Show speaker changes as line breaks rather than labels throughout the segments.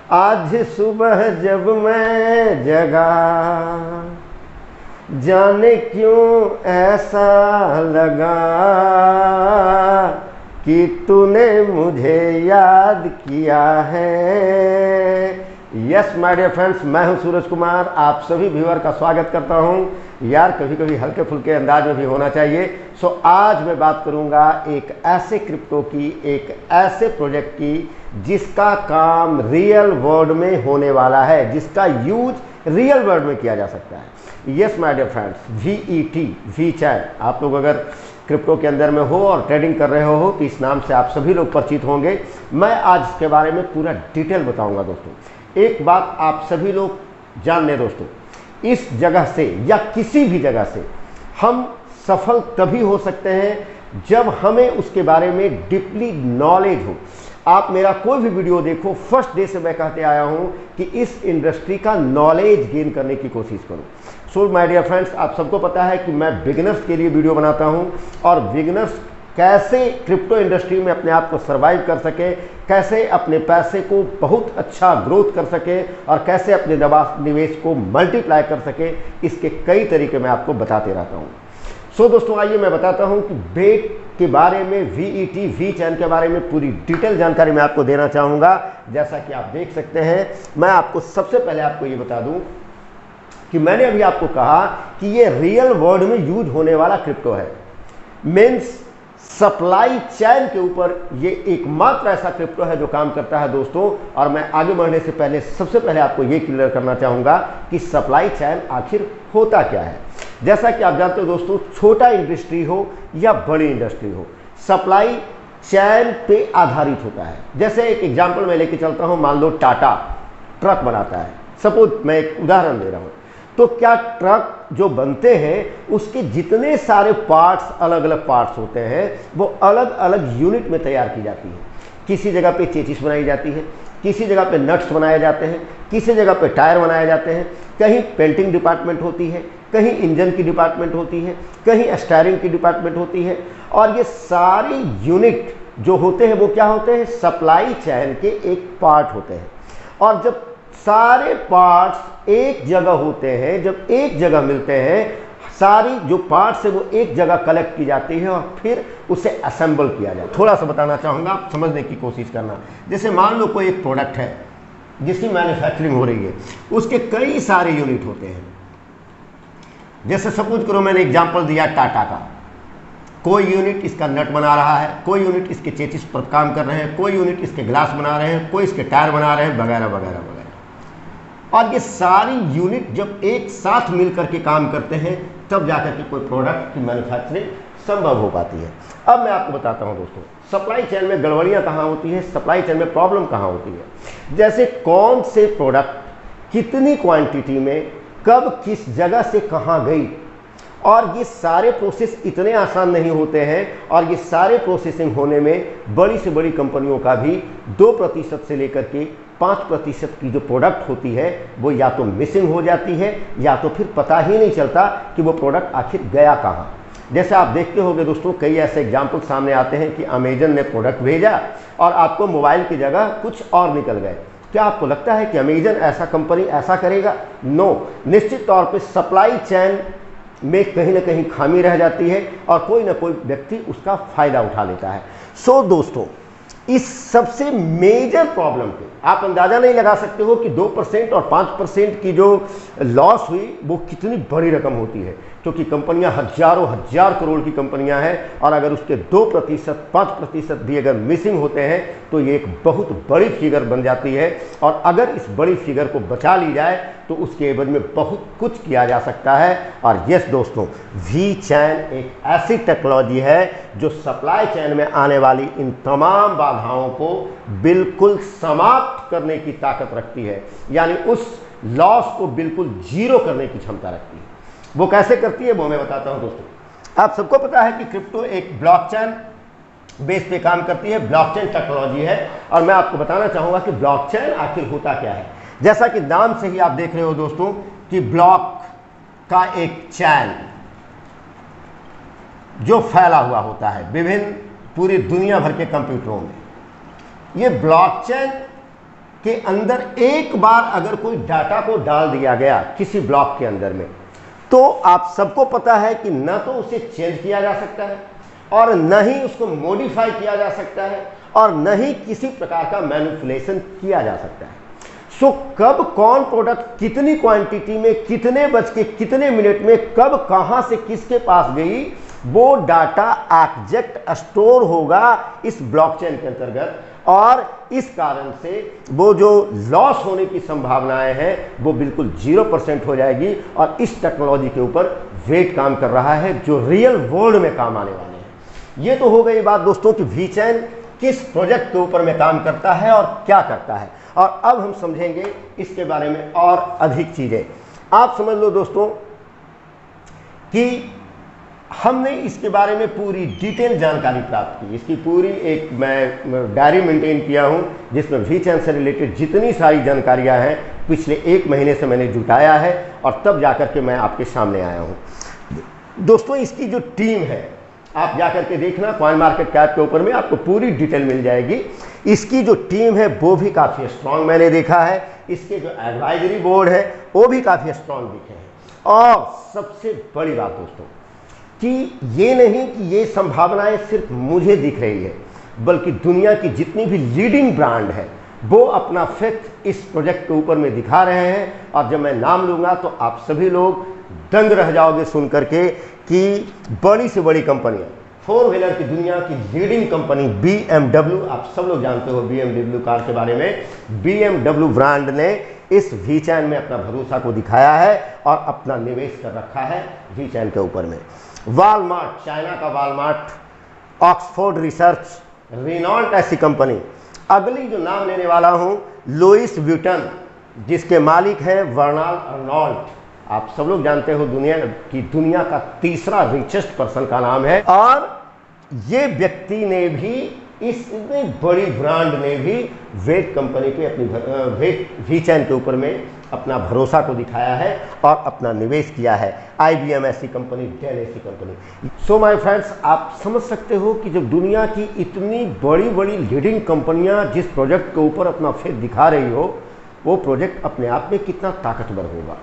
आज सुबह जब मैं जगा, जाने क्यों ऐसा लगा कि तूने मुझे याद किया है। यस माय डियर फ्रेंड्स, मैं हूं सूरज कुमार, आप सभी व्यूअर का स्वागत करता हूं। यार कभी कभी हल्के फुल्के अंदाज में भी होना चाहिए। सो आज मैं बात करूंगा एक ऐसे क्रिप्टो की, एक ऐसे प्रोजेक्ट की जिसका काम रियल वर्ल्ड में होने वाला है, जिसका यूज रियल वर्ल्ड में किया जा सकता है। Yes my dear friends, we chain, आप लोग अगर क्रिप्टो के अंदर में हो और ट्रेडिंग कर रहे हो तो इस नाम से आप सभी लोग परिचित होंगे। मैं आज इसके बारे में पूरा डिटेल बताऊंगा दोस्तों। एक बात आप सभी लोग जान लें दोस्तों, इस जगह से या किसी भी जगह से हम सफल तभी हो सकते हैं जब हमें उसके बारे में डीपली नॉलेज हो। आप मेरा कोई भी वीडियो देखो, फर्स्ट डे से मैं कहते आया हूं कि इस इंडस्ट्री का नॉलेज गेन करने की कोशिश करो। सो माय डियर फ्रेंड्स, आप सबको पता है कि मैं बिगिनर्स के लिए वीडियो बनाता हूं और बिगिनर्स कैसे क्रिप्टो इंडस्ट्री में अपने आप को सर्वाइव कर सके, कैसे अपने पैसे को बहुत अच्छा ग्रोथ कर सके और कैसे अपने निवेश को मल्टीप्लाई कर सके, इसके कई तरीके मैं आपको बताते रहता हूं। सो दोस्तों आइए मैं बताता हूं कि बेट के बारे में, वी चैन के बारे में पूरी डिटेल जानकारी मैं आपको देना चाहूँगा। जैसा कि आप देख सकते हैं, मैं आपको सबसे पहले आपको ये बता दूँ कि मैंने अभी आपको कहा कि ये रियल वर्ल्ड में यूज होने वाला क्रिप्टो है। मीन्स सप्लाई चैन के ऊपर ये एकमात्र ऐसा क्रिप्टो है जो काम करता है दोस्तों। और मैं आगे बढ़ने से पहले सबसे पहले आपको ये क्लियर करना चाहूँगा कि सप्लाई चैन आखिर होता क्या है। जैसा कि आप जानते हो दोस्तों, छोटा इंडस्ट्री हो या बड़ी इंडस्ट्री हो, सप्लाई चैन पे आधारित होता है। जैसे एक एग्जाम्पल मैं लेके चलता हूँ, मान लो टाटा ट्रक बनाता है, सपोज मैं एक उदाहरण दे रहा हूँ। तो क्या ट्रक जो बनते हैं उसके जितने सारे पार्ट्स, अलग अलग पार्ट्स होते हैं, वो अलग अलग यूनिट में तैयार की जाती है। किसी जगह पे चेसिस बनाई जाती है, किसी जगह पे नट्स बनाए जाते हैं, किसी जगह पे टायर बनाए जाते हैं, कहीं पेंटिंग डिपार्टमेंट होती है, कहीं इंजन की डिपार्टमेंट होती है, कहीं स्टीयरिंग की डिपार्टमेंट होती है। और ये सारे यूनिट जो होते हैं वो क्या होते हैं, सप्लाई चैन के एक पार्ट होते हैं। और जब सारे पार्ट्स एक जगह होते हैं, जब एक जगह मिलते हैं, सारी जो पार्ट्स है वो एक जगह कलेक्ट की जाती है और फिर उसे असेंबल किया जाता है। थोड़ा सा बताना चाहूँगा, आप समझने की कोशिश करना। जैसे मान लो कोई एक प्रोडक्ट है जिसकी मैन्युफैक्चरिंग हो रही है, उसके कई सारे यूनिट होते हैं। जैसे सपोज करो मैंने एग्जाम्पल दिया टाटा का, कोई यूनिट इसका नट बना रहा है, कोई यूनिट इसके चेसिस पर काम कर रहे हैं, कोई यूनिट इसके ग्लास बना रहे हैं, कोई इसके टायर बना रहे हैं, वगैरह वगैरह वगैरह। और ये सारी यूनिट जब एक साथ मिल करके काम करते हैं तब जाकर के कोई प्रोडक्ट की मैन्युफैक्चरिंग संभव हो पाती है। अब मैं आपको बताता हूं दोस्तों, सप्लाई चेन में गड़बड़ियां कहाँ होती है, सप्लाई चेन में प्रॉब्लम कहाँ होती है। जैसे कौन से प्रोडक्ट कितनी क्वांटिटी में कब किस जगह से कहाँ गई, और ये सारे प्रोसेस इतने आसान नहीं होते हैं। और ये सारे प्रोसेसिंग होने में बड़ी से बड़ी कंपनियों का भी 2% से लेकर के 5% की जो प्रोडक्ट होती है वो या तो मिसिंग हो जाती है या तो फिर पता ही नहीं चलता कि वो प्रोडक्ट आखिर गया कहाँ। जैसे आप देखते होंगे दोस्तों, कई ऐसे एग्जाम्पल सामने आते हैं कि अमेजन ने प्रोडक्ट भेजा और आपको मोबाइल की जगह कुछ और निकल गए। क्या आपको लगता है कि अमेजन ऐसा कंपनी ऐसा करेगा? नो। निश्चित तौर पे सप्लाई चैन में कहीं ना कहीं खामी रह जाती है और कोई ना कोई व्यक्ति उसका फायदा उठा लेता है। सो दोस्तों, इस सबसे मेजर प्रॉब्लम पे आप अंदाजा नहीं लगा सकते हो कि 2% और 5% की जो लॉस हुई वो कितनी बड़ी रकम होती है, क्योंकि कंपनियां हजारों हजार करोड़ की कंपनियां हैं। और अगर उसके 2% 5% भी अगर मिसिंग होते हैं तो ये एक बहुत बड़ी फिगर बन जाती है। और अगर इस बड़ी फिगर को बचा ली जाए तो उसके एवज में बहुत कुछ किया जा सकता है। और यस दोस्तों, वी चैन एक ऐसी टेक्नोलॉजी है जो सप्लाई चैन में आने वाली इन तमाम बाधाओं को बिल्कुल समाप्त करने की ताकत रखती है, यानी उस लॉस को बिल्कुल जीरो करने की क्षमता रखती है। वो कैसे करती है वो मैं बताता हूं दोस्तों। आप सबको पता है कि क्रिप्टो एक ब्लॉकचेन बेस पे काम करती है, ब्लॉकचेन टेक्नोलॉजी है। और मैं आपको बताना चाहूंगा कि ब्लॉकचेन आखिर होता क्या है। जैसा कि नाम से ही आप देख रहे हो दोस्तों कि ब्लॉक का एक चैन जो फैला हुआ होता है विभिन्न पूरी दुनिया भर के कंप्यूटरों में। ये ब्लॉकचेन के अंदर एक बार अगर कोई डाटा को डाल दिया गया किसी ब्लॉक के अंदर में, तो आप सबको पता है कि न तो उसे चेंज किया जा सकता है और न ही उसको मॉडिफाई किया जा सकता है और न ही किसी प्रकार का मैनिपुलेशन किया जा सकता है। सो कब कौन प्रोडक्ट कितनी क्वांटिटी में कितने बज के कितने मिनट में कब कहां से किसके पास गई, वो डाटा एग्जैक्ट स्टोर होगा इस ब्लॉकचेन के अंतर्गत, और इस कारण से वो जो लॉस होने की संभावनाएं हैं वो बिल्कुल 0% हो जाएगी। और इस टेक्नोलॉजी के ऊपर वेट काम कर रहा है जो रियल वर्ल्ड में काम आने वाले हैं। ये तो हो गई बात दोस्तों कि वीचैन किस प्रोजेक्ट के ऊपर में काम करता है और क्या करता है, और अब हम समझेंगे इसके बारे में और अधिक चीजें। आप समझ लो दोस्तों कि हमने इसके बारे में पूरी डिटेल जानकारी प्राप्त की। इसकी पूरी एक मैं डायरी मेंटेन किया हूं जिसमें वीचैन से रिलेटेड जितनी सारी जानकारियां हैं पिछले 1 महीने से मैंने जुटाया है और तब जाकर के मैं आपके सामने आया हूं। दोस्तों इसकी जो टीम है, आप जाकर के देखना कॉइन मार्केट कैप के ऊपर में आपको पूरी डिटेल मिल जाएगी। इसकी जो टीम है वो भी काफ़ी स्ट्रांग मैंने देखा है। इसके जो एडवाइजरी बोर्ड है वो भी काफ़ी स्ट्रांग दिखे हैं। और सबसे बड़ी बात दोस्तों कि ये नहीं कि ये संभावनाएं सिर्फ मुझे दिख रही है, बल्कि दुनिया की जितनी भी लीडिंग ब्रांड है वो अपना फेथ इस प्रोजेक्ट के ऊपर में दिखा रहे हैं। और जब मैं नाम लूँगा तो आप सभी लोग दंग रह जाओगे सुन करके कि बड़ी से बड़ी कंपनियां, 4 व्हीलर की दुनिया की लीडिंग कंपनी BMW, आप सब लोग जानते हो BMW कार के बारे में, BMW ब्रांड ने इस वीचैन में अपना भरोसा को दिखाया है और अपना निवेश कर रखा है वीचैन के ऊपर में। वॉलमार्ट, चाइना का वॉलमार्ट, ऑक्सफोर्ड रिसर्च, रेनॉल्ट ऐसी कंपनी, अगली जो नाम लेने वाला हूं लुइस व्यूटन जिसके मालिक हैं वर्नाल अर्नोल्ट, आप सब लोग जानते हो दुनिया का तीसरा रिचेस्ट पर्सन का नाम है। और ये व्यक्ति ने भी, इतनी बड़ी ब्रांड ने भी वेट कंपनी पे अपनी वीचैन के ऊपर में अपना भरोसा को दिखाया है और अपना निवेश किया है। IBM ऐसी कंपनी, डेल ऐसी कंपनी। सो माय फ्रेंड्स, आप समझ सकते हो कि जब दुनिया की इतनी बड़ी बड़ी लीडिंग कंपनियां जिस प्रोजेक्ट के ऊपर अपना फेथ दिखा रही हो, वो प्रोजेक्ट अपने आप में कितना ताकतवर होगा।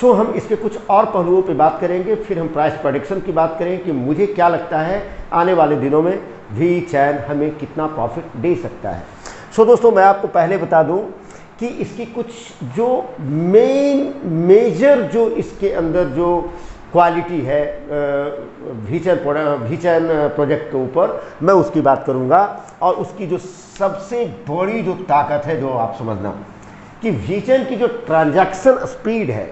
सो हम इसके कुछ और पहलुओं पे बात करेंगे, फिर हम प्राइस प्रेडिक्शन की बात करेंगे कि मुझे क्या लगता है आने वाले दिनों में वीचैन हमें कितना प्रॉफिट दे सकता है। सो दोस्तों मैं आपको पहले बता दूं कि इसकी कुछ जो मेजर जो इसके अंदर जो क्वालिटी है वीचैन प्रोजेक्ट के ऊपर, मैं उसकी बात करूंगा। और उसकी जो सबसे बड़ी जो ताकत है, जो आप समझना कि वीचैन की जो ट्रांजैक्शन स्पीड है,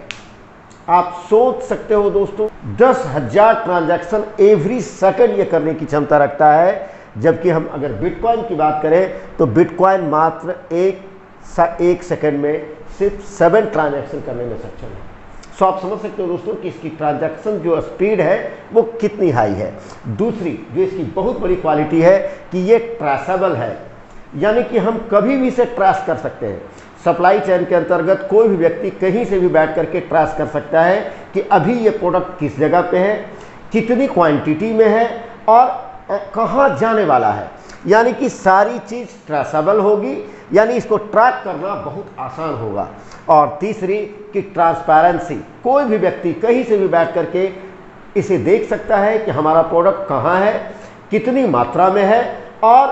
आप सोच सकते हो दोस्तों 10,000 ट्रांजैक्शन एवरी सेकंड ये करने की क्षमता रखता है। जबकि हम अगर बिटकॉइन की बात करें तो बिटकॉइन मात्र एक सेकंड में सिर्फ 7 ट्रांजैक्शन करने में सक्षम है। सो आप समझ सकते हो दोस्तों कि इसकी ट्रांजैक्शन जो स्पीड है वो कितनी हाई है। दूसरी जो इसकी बहुत बड़ी क्वालिटी है कि ये ट्रेसेबल है, यानी कि हम कभी भी इसे ट्रेस कर सकते हैं। सप्लाई चेन के अंतर्गत कोई भी व्यक्ति कहीं से भी बैठ करके ट्रेस कर सकता है कि अभी ये प्रोडक्ट किस जगह पे है, कितनी क्वांटिटी में है और कहाँ जाने वाला है। यानी कि सारी चीज़ ट्रेसेबल होगी, यानी इसको ट्रैक करना बहुत आसान होगा। और तीसरी कि ट्रांसपेरेंसी, कोई भी व्यक्ति कहीं से भी बैठ करके इसे देख सकता है कि हमारा प्रोडक्ट कहाँ है, कितनी मात्रा में है और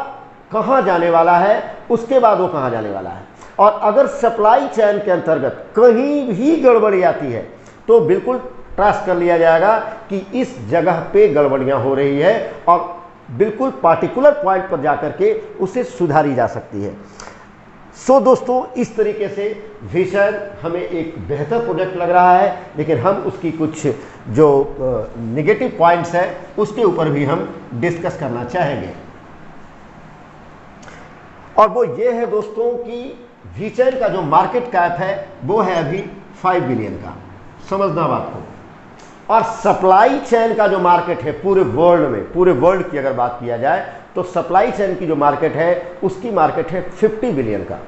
कहाँ जाने वाला है, उसके बाद वो कहाँ जाने वाला है। और अगर सप्लाई चेन के अंतर्गत कहीं भी गड़बड़ी आती है तो बिल्कुल ट्रेस कर लिया जाएगा कि इस जगह पे गड़बड़ियां हो रही है और बिल्कुल पार्टिकुलर पॉइंट पर जाकर के उसे सुधारी जा सकती है। सो दोस्तों इस तरीके से वीचैन हमें एक बेहतर प्रोजेक्ट लग रहा है, लेकिन हम उसकी कुछ जो नेगेटिव पॉइंट्स हैं उसके ऊपर भी हम डिस्कस करना चाहेंगे। और वो ये है दोस्तों कि वीचैन का जो मार्केट कैप है वो है अभी 5 बिलियन का, समझना बात को। और सप्लाई चेन का जो मार्केट है पूरे वर्ल्ड में, पूरे वर्ल्ड की अगर बात किया जाए तो सप्लाई चेन की जो मार्केट है उसकी मार्केट है 50 बिलियन का।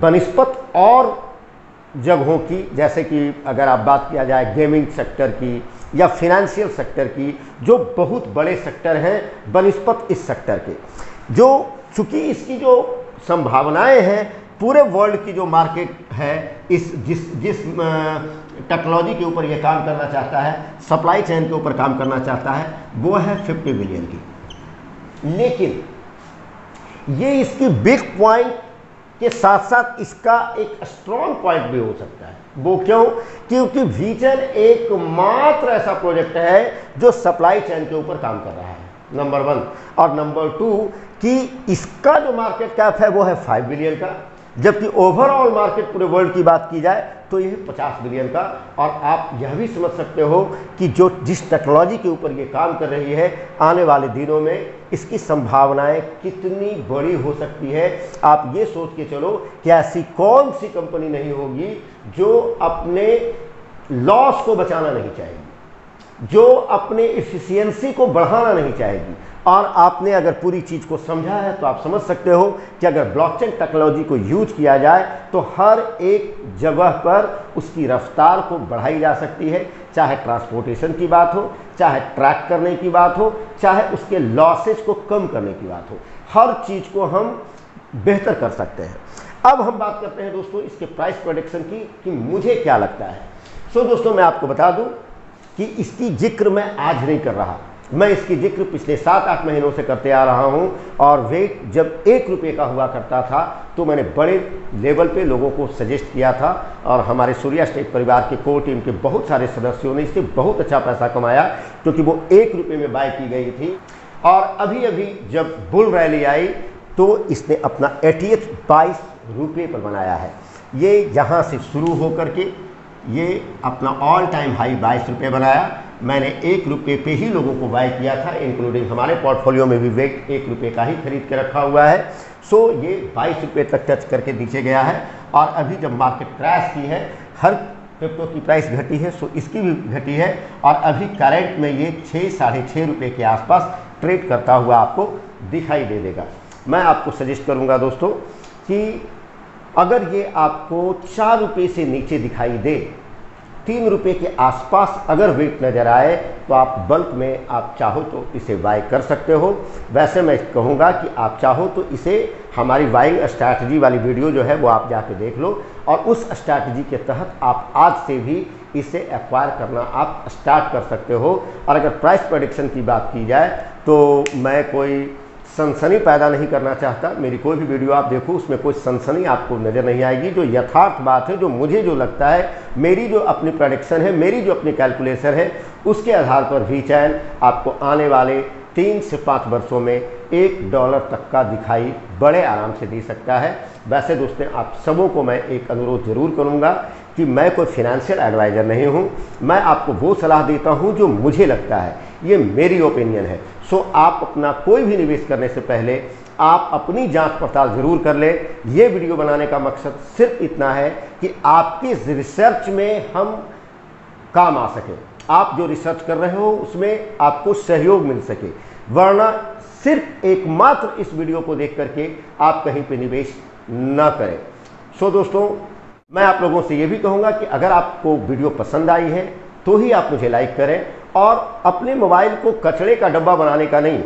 बनिस्पत और जगहों की, जैसे कि अगर आप बात किया जाए गेमिंग सेक्टर की या फिनेंशियल सेक्टर की, जो बहुत बड़े सेक्टर हैं बनिस्पत इस सेक्टर के, जो चूंकि इसकी जो संभावनाएं हैं, पूरे वर्ल्ड की जो मार्केट है जिस टेक्नोलॉजी के ऊपर ये काम करना चाहता है, सप्लाई चेन के ऊपर काम करना चाहता है, वो है 50 बिलियन की। लेकिन ये इसकी बिग पॉइंट के साथ साथ इसका एक स्ट्रॉन्ग पॉइंट भी हो सकता है। वो क्यों? क्योंकि विजन एकमात्र ऐसा प्रोजेक्ट है जो सप्लाई चेन के ऊपर काम कर रहा है, नंबर 1। और नंबर 2 कि इसका जो मार्केट कैप है वो है 5 बिलियन का, जबकि ओवरऑल मार्केट पूरे वर्ल्ड की बात की जाए तो ये 50 बिलियन का। और आप यह भी समझ सकते हो कि जिस टेक्नोलॉजी के ऊपर ये काम कर रही है, आने वाले दिनों में इसकी संभावनाएं कितनी बड़ी हो सकती है। आप ये सोच के चलो कि ऐसी कौन सी कंपनी नहीं होगी जो अपने लॉस को बचाना नहीं चाहेगी, जो अपने एफिशिएंसी को बढ़ाना नहीं चाहेगी। और आपने अगर पूरी चीज़ को समझा है तो आप समझ सकते हो कि अगर ब्लॉकचेन टेक्नोलॉजी को यूज किया जाए तो हर एक जगह पर उसकी रफ्तार को बढ़ाई जा सकती है, चाहे ट्रांसपोर्टेशन की बात हो, चाहे ट्रैक करने की बात हो, चाहे उसके लॉसेज को कम करने की बात हो, हर चीज़ को हम बेहतर कर सकते हैं। अब हम बात करते हैं दोस्तों इसके प्राइस प्रेडिक्शन की कि मुझे क्या लगता है। सो दोस्तों, मैं आपको बता दूं कि इसकी जिक्र मैं आज नहीं कर रहा, मैं इसकी जिक्र पिछले 7-8 महीनों से करते आ रहा हूं। और वेट जब 1 रुपये का हुआ करता था तो मैंने बड़े लेवल पे लोगों को सजेस्ट किया था, और हमारे सूर्या स्टेट परिवार के कोर टीम के बहुत सारे सदस्यों ने इससे बहुत अच्छा पैसा कमाया, क्योंकि वो 1 रुपये में बाय की गई थी। और अभी अभी जब बुल रैली आई तो इसने अपना 80th 22 रुपये पर बनाया है। ये यहाँ से शुरू होकर के ये अपना ऑल टाइम हाई 22 रुपये बनाया। मैंने 1 रुपये पे ही लोगों को बाय किया था, इंक्लूडिंग हमारे पोर्टफोलियो में भी वेट 1 रुपये का ही खरीद के रखा हुआ है। सो ये 22 रुपये तक टच करके नीचे गया है। और अभी जब मार्केट क्रैश की है, हर क्रिप्टो की प्राइस घटी है, सो इसकी भी घटी है। और अभी करंट में ये 6-6.5 रुपये के आसपास ट्रेड करता हुआ आपको दिखाई दे देगा। मैं आपको सजेस्ट करूँगा दोस्तों कि अगर ये आपको 4 रुपये से नीचे दिखाई दे, 3 रुपये के आसपास अगर वेट नज़र आए, तो आप बल्क में आप चाहो तो इसे बाय कर सकते हो। वैसे मैं कहूँगा कि आप चाहो तो इसे हमारी बाइंग स्ट्रैटेजी वाली वीडियो जो है वो आप जाके देख लो, और उस स्ट्रैटेजी के तहत आप आज से भी इसे एक्वायर करना आप स्टार्ट कर सकते हो। और अगर प्राइस प्रेडिक्शन की बात की जाए तो मैं कोई सनसनी पैदा नहीं करना चाहता। मेरी कोई भी वीडियो आप देखो उसमें कोई सनसनी आपको नज़र नहीं आएगी। जो यथार्थ बात है, जो मुझे जो लगता है, मेरी जो अपनी प्रेडिक्शन है, मेरी जो अपनी कैलकुलेशन है, उसके आधार पर VChain आपको आने वाले 3 से 5 वर्षों में $1 तक का दिखाई बड़े आराम से दे सकता है। वैसे दोस्तों, आप सबों को मैं एक अनुरोध ज़रूर करूँगा कि मैं कोई फिनेंशियल एडवाइज़र नहीं हूँ, मैं आपको वो सलाह देता हूँ जो मुझे लगता है, ये मेरी ओपिनियन है। सो आप अपना कोई भी निवेश करने से पहले आप अपनी जांच पड़ताल जरूर कर ले। ये वीडियो बनाने का मकसद सिर्फ इतना है कि आपकी रिसर्च में हम काम आ सके, आप जो रिसर्च कर रहे हो उसमें आपको सहयोग मिल सके, वरना सिर्फ एकमात्र इस वीडियो को देख करके आप कहीं पे निवेश न करें। सो दोस्तों, मैं आप लोगों से ये भी कहूँगा कि अगर आपको वीडियो पसंद आई है तो ही आप मुझे लाइक करें, और अपने मोबाइल को कचरे का डब्बा बनाने का नहीं।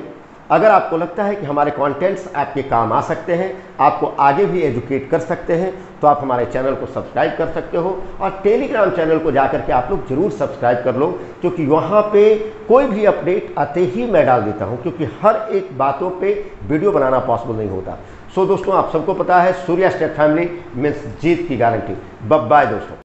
अगर आपको लगता है कि हमारे कंटेंट्स आपके काम आ सकते हैं, आपको आगे भी एजुकेट कर सकते हैं, तो आप हमारे चैनल को सब्सक्राइब कर सकते हो। और टेलीग्राम चैनल को जाकर के आप लोग जरूर सब्सक्राइब कर लो, क्योंकि वहाँ पे कोई भी अपडेट आते ही मैं डाल देता हूँ, क्योंकि हर एक बातों पे वीडियो बनाना पॉसिबल नहीं होता। सो दोस्तों, आप सबको पता है सूर्या स्टेट फैमिली मीन्स जीत की गारंटी। बाय दोस्तों।